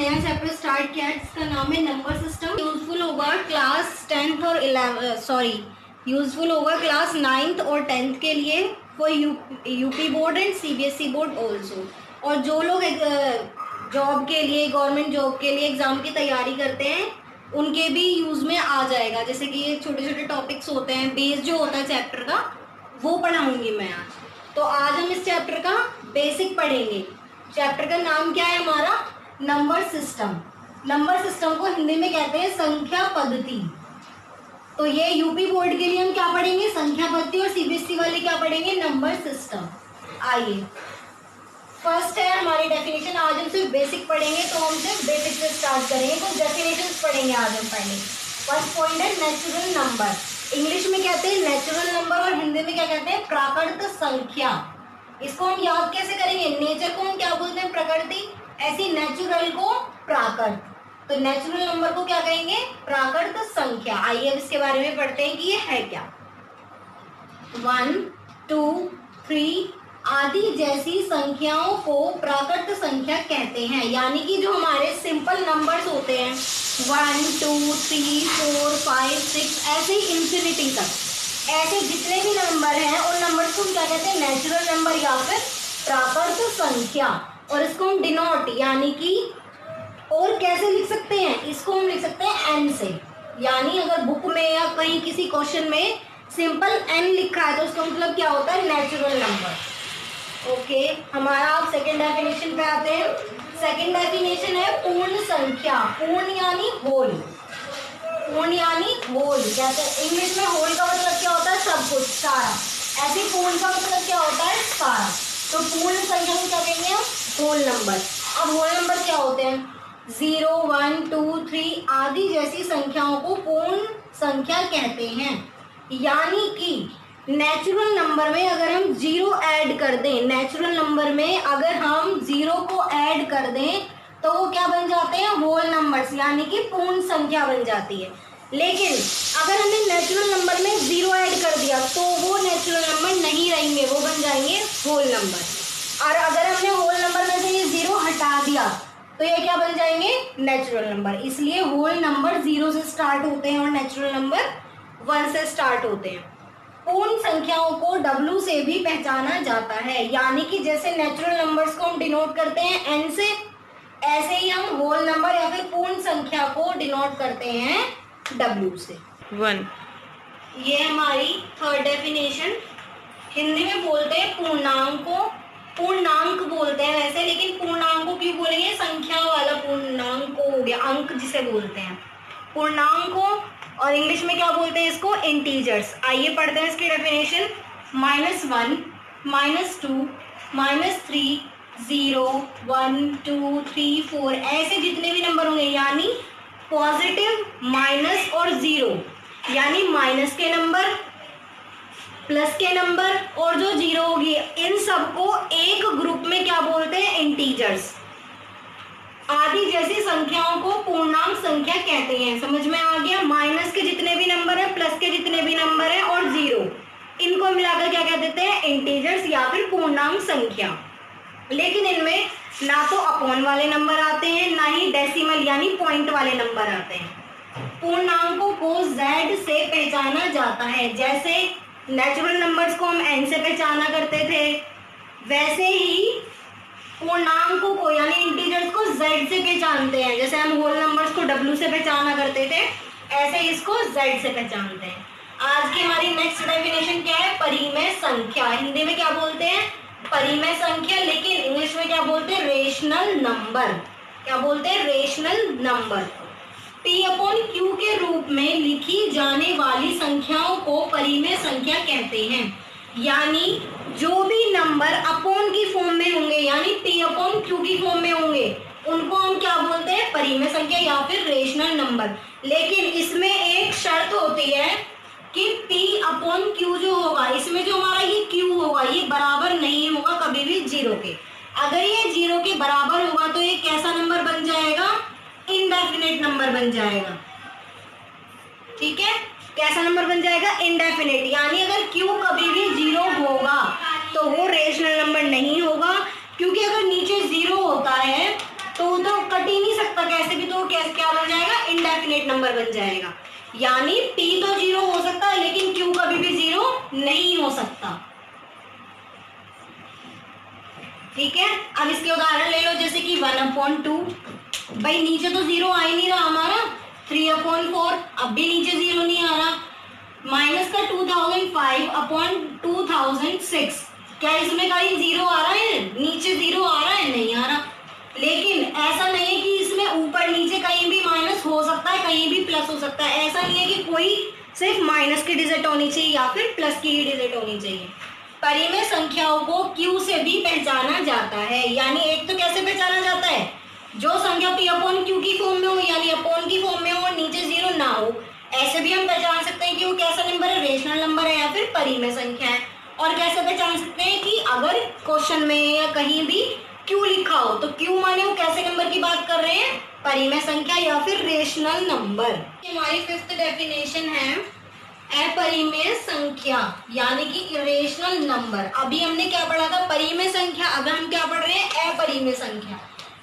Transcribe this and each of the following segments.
नया chapter start किया है जिसका नाम है नंबर सिस्टम। यूजफुल होगा क्लास 10th और 11 यूजफुल होगा क्लास 9th और 10th के लिए for UP board and CBSE board also. और जो लोग जॉब के लिए, गवर्नमेंट जॉब के लिए एग्जाम की तैयारी करते हैं उनके भी यूज में आ जाएगा। जैसे कि ये छोटे छोटे टॉपिक्स होते हैं, बेस जो होता है चैप्टर का वो पढ़ाऊंगी मैं आज। तो आज हम इस चैप्टर का बेसिक पढ़ेंगे। चैप्टर का नाम क्या है हमारा? Number system. नंबर सिस्टम को हिंदी में कहते हैं संख्या पद्धति। तो ये यूपी बोर्ड के लिए हम क्या पढ़ेंगे? संख्या पद्धति। और सीबीएसई वाले क्या पढ़ेंगे? Number system. आइए, फर्स्ट है हमारी डेफिनेशन। आज हम सिर्फ बेसिक पढ़ेंगे, तो हम सिर्फ बेसिक से स्टार्ट करेंगे। कुछ डेफिनेशंस पढ़ेंगे आज हम पहले। फर्स्ट पॉइंट है नेचुरल नंबर। इंग्लिश में कहते हैं नेचुरल नंबर और हिंदी में क्या कहते हैं? प्राकृत संख्या। इसको हम याद कैसे करेंगे? नेचर को हम क्या बोलते हैं? प्रकृति। ऐसी नेचुरल को प्राकृत। तो नेचुरल नंबर को क्या कहेंगे? प्राकृत संख्या। आइए अब इसके बारे में पढ़ते हैं कि ये है क्या। 1, 2, 3 आदि जैसी संख्याओं को प्राकृत संख्या कहते हैं। यानी कि जो हमारे सिंपल नंबर्स होते हैं 1, 2, 3, 4, 5, 6 ऐसे ही इंफिनिटी तक, ऐसे जितने भी नंबर हैं उन नंबर्स को हम क्या कहते हैं? नेचुरल नंबर या फिर प्राकृत संख्या। और इसको हम डिनोट यानी कि और कैसे लिख सकते हैं? इसको हम लिख सकते हैं एन से। यानी अगर बुक में या कहीं किसी क्वेश्चन में सिंपल एन लिखा है तो उसका मतलब क्या होता है? Natural number. ओके, हमारा आप सेकेंड डेफिनेशन पे आते हैं। सेकेंड डेफिनेशन है पूर्ण संख्या। पूर्ण यानी होल। पूर्ण यानी होल। जैसे इंग्लिश में होल का मतलब क्या होता है? सब कुछ, सारा। ऐसे पूर्ण का मतलब क्या होता है? सारा। तो पूर्ण संख्या को क्या कहेंगे हम? Whole number. अब होल नंबर क्या होते हैं? 0, 1, 2, 3 आदि जैसी संख्याओं को पूर्ण संख्या कहते हैं। यानी कि नेचुरल नंबर में अगर हम 0 ऐड कर दें, नेचुरल नंबर में अगर हम 0 को ऐड कर दें तो वो क्या बन जाते हैं? होल नंबर्स, यानी कि पूर्ण संख्या बन जाती है। लेकिन अगर हमने नेचुरल नंबर में 0 ऐड कर दिया तो वो नेचुरल नंबर नहीं रहेंगे, वो बन जाएंगे होल नंबर। और अगर हमने होल नंबर में से ये 0 हटा दिया तो ये क्या बन जाएंगे? Natural number. इसलिए होल नंबर 0 से स्टार्ट होते हैं और नेचुरल नंबर 1 से स्टार्ट होते हैं। पूर्ण संख्याओं को W से भी पहचाना जाता है। यानी कि जैसे नेचुरल नंबर्स को हम डिनोट करते हैं N से, ऐसे ही हम होल नंबर या फिर पूर्ण संख्या को डिनोट करते हैं W से। 1 ये हमारी थर्ड डेफिनेशन। हिंदी में बोलते हैं पूर्णांक को। पूर्णांक बोलते हैं वैसे, लेकिन पूर्णांक को क्यों बोलेंगे? संख्या वाला पूर्णांक को हो गया, अंक जिसे बोलते हैं पूर्णांक को। और इंग्लिश में क्या बोलते हैं इसको? इंटीजर्स। आइए पढ़ते हैं इसकी डेफिनेशन। -1, -2, -3, 0, 1, 2, 3, 4 ऐसे जितने भी नंबर होंगे, यानी पॉजिटिव, माइनस और 0, यानी माइनस के नंबर, प्लस के नंबर और जो 0 होगी, इन सबको एक ग्रुप में क्या बोलते हैं? इंटीजर्स। आदि जैसी संख्याओं को पूर्णांक संख्या कहते हैं। समझ में आ गया? माइनस के जितने भी नंबर है, प्लस के जितने भी नंबर है और 0, इनको मिलाकर क्या कह देते हैं? इंटीजर्स या फिर पूर्णांक संख्या। लेकिन इनमें ना तो अपॉन वाले नंबर आते हैं, ना ही डेसिमल यानी पॉइंट वाले नंबर आते हैं। पूर्णांकों को Z से पहचाना जाता है। जैसे नेचुरल नंबर्स को हम N से पहचाना करते थे, वैसे ही पूर्णांकों को यानी इंटीजर्स को Z से पहचानते हैं। जैसे हम होल नंबर्स को W से पहचाना करते थे, ऐसे इसको Z से पहचानते हैं। आज की हमारी नेक्स्ट डेफिनेशन क्या है? परिमेय संख्या। हिंदी में क्या बोलते हैं? परिमेय संख्या। लेकिन इंग्लिश में क्या बोलते हैं? Rational number. क्या बोलते हैं? Rational number. P/Q के रूप में लिखी जाने वाली संख्याओं को परिमेय संख्या कहते हैं। यानी जो भी नंबर अपॉन की फॉर्म में होंगे, यानी P/Q की फॉर्म में होंगे, उनको हम क्या बोलते हैं? परिमेय संख्या या फिर रेशनल नंबर। लेकिन इसमें एक शर्त होती है कि P/Q जो होगा, इसमें जो हमारा ये Q होगा, ये बराबर नहीं होगा कभी भी 0 के। अगर ये 0 के बराबर होगा तो ये कैसा नंबर बन जाएगा? इनडेफिनेट नंबर बन जाएगा। ठीक है, कैसा नंबर बन जाएगा? इनडेफिनेट। यानी अगर Q कभी भी 0 होगा तो वो रेशनल नंबर नहीं होगा, क्योंकि अगर नीचे 0 होता है टू तो कट ही नहीं सकता कैसे भी, तो कैसे क्या बन जाएगा, इनडेफिनेट नंबर बन जाएगा। यानी p तो 0 हो सकता है लेकिन q कभी भी 0 नहीं हो सकता। ठीक है, अब इसके उदाहरण ले लो, जैसे कि 1/2। भाई नीचे तो 0 आ ही नहीं रहा हमारा, 3/4, अब भी नीचे 0 नहीं आ रहा। माइनस का 2005/2006, क्या इसमें कहीं 0 आ रहा है, नीचे 0 आ रहा है, नहीं आ रहा। लेकिन ऐसा नहीं है कि इसमें ऊपर नीचे कहीं भी माइनस हो सकता है, कहीं भी प्लस हो सकता है। ऐसा नहीं है कि कोई सिर्फ माइनस की डिजिट होनी चाहिए या फिर प्लस की ही डिजिट होनी चाहिए। परिमेय संख्याओं को q से भी पहचाना जाता है। यानी एक तो कैसे पहचाना जाता है, जो संख्या p/q की फॉर्म में हो, यानी अपॉन की फॉर्म में हो और नीचे 0 ना हो, ऐसे भी हम पहचान सकते हैं कि वो कैसा नंबर है, रेशनल नंबर है या फिर परिमेय संख्या है। और कैसे पहचान सकते हैं कि अगर क्वेश्चन में या कहीं भी q लिखा हो तो q माने वो कैसे नंबर की बात कर रहे हैं, परिमेय संख्या या फिर रेशनल नंबर। हमारी फिफ्थ डेफिनेशन है अपरिमेय संख्या, यानी कि इरेशनल नंबर। अभी हमने क्या पढ़ा था, परिमेय संख्या, अब हम क्या पढ़ रहे हैं, अपरिमेय संख्या।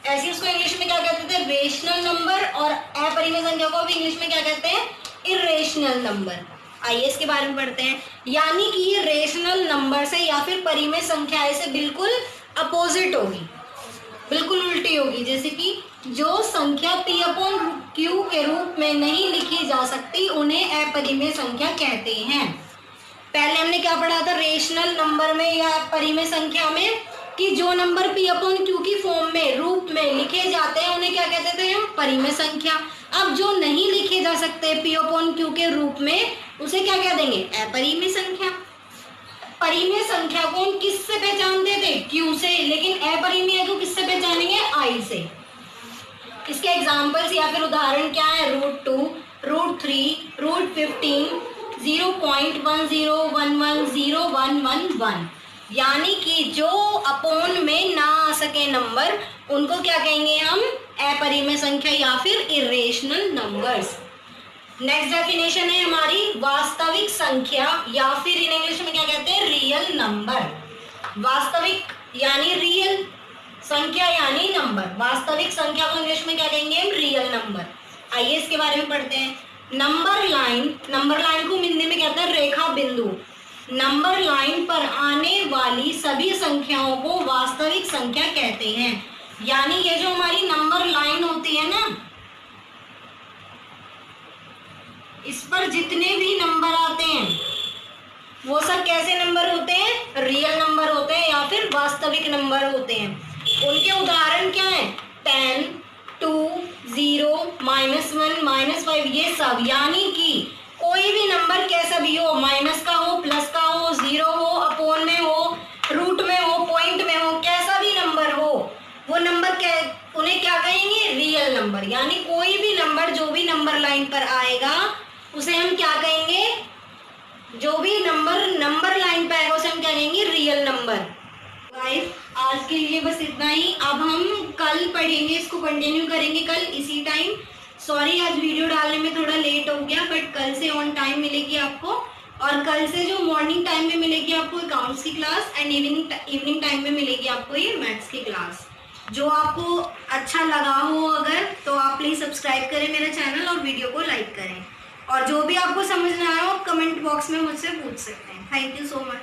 ऐसे उसको इंग्लिश में क्या कहते थे, रेशनल नंबर, और अपरिमेय संख्या को भी इंग्लिश में क्या कहते हैं, इरेशनल नंबर। आइए इसके बारे में पढ़ते हैं। यानी कि ये रेशनल नंबर से या फिर परिमेय संख्या से बिल्कुल अपोजिट होगी, बिल्कुल उल्टी होगी। जैसे कि जो संख्या p/q के रूप में नहीं लिखी जा सकती उन्हें अपरिमेय संख्या कहते हैं। पहले हमने क्या पढ़ा था, रेशनल नंबर में या परिमेय संख्या में, कि जो नंबर p/q की फॉर्म में, रूप में लिखे जाते हैं उन्हें क्या कहते थे हम, परिमेय संख्या। अब जो नहीं लिखे जा सकते p/q के रूप में, उसे क्या कह देंगे, अपरिमेय संख्या। परिमेय संख्या को हम किससे पहचानते थे, q से, लेकिन अपरिमेय को किससे पहचानेंगे, i से। इसके एग्जाम्पल्स या फिर उदाहरण क्या है, √2, √3, √15, 0.101101111। यानी कि जो अपॉन में ना आ सके नंबर, उनको क्या कहेंगे हम, अपरिमेय संख्या या फिर इरेशनल नंबर्स। नेक्स्ट डेफिनेशन है हमारी वास्तविक संख्या, या फिर इन इंग्लिश में क्या कहते हैं, रियल नंबर। वास्तविक यानी रियल, संख्या यानी नंबर। वास्तविक संख्या को इंग्लिश में क्या कहेंगे हम, रियल नंबर। आइए इसके बारे में पढ़ते हैं। नंबर लाइन, नंबर लाइन को हिंदी में कहते हैं रेखा बिंदु। नंबर लाइन पर आने वाली सभी संख्याओं को वास्तविक संख्या कहते हैं। यानी ये जो हमारी नंबर लाइन होती है ना, इस पर जितने भी नंबर आते हैं वो सब कैसे नंबर होते हैं, रियल नंबर होते हैं या फिर वास्तविक नंबर होते हैं। उनके उदाहरण क्या है, 10, 2, 0, -1, -5, ये सब। यानी कि कोई भी नंबर कैसा भी हो, माइनस का हो, प्लस का हो, 0 हो, अपॉन में हो, रूट में हो, पॉइंट में हो, कैसा भी नंबर हो, वो नंबर उन्हें क्या कहेंगे, रियल नंबर। यानी कोई भी नंबर जो भी नंबर लाइन पर आएगा उसे हम क्या कहेंगे, जो भी नंबर लाइन पे आएगा उसे हम क्या कहेंगे, रियल नंबर। गाइस आज के लिए बस इतना ही। अब हम कल पढ़ेंगे, इसको कंटिन्यू करेंगे कल इसी टाइम। सॉरी आज वीडियो डालने में थोड़ा लेट हो गया, बट कल से ऑन टाइम मिलेगी आपको। और कल से जो मॉर्निंग टाइम में मिलेगी आपको अकाउंट्स की क्लास, एंड इवनिंग टाइम में मिलेगी आपको ये मैथ्स की क्लास। जो आपको अच्छा लगा हो अगर, तो आप प्लीज़ सब्सक्राइब करें मेरा चैनल और वीडियो को लाइक करें। और जो भी आपको समझ ना आया हो आप कमेंट बॉक्स में मुझसे पूछ सकते हैं। Thank you so much.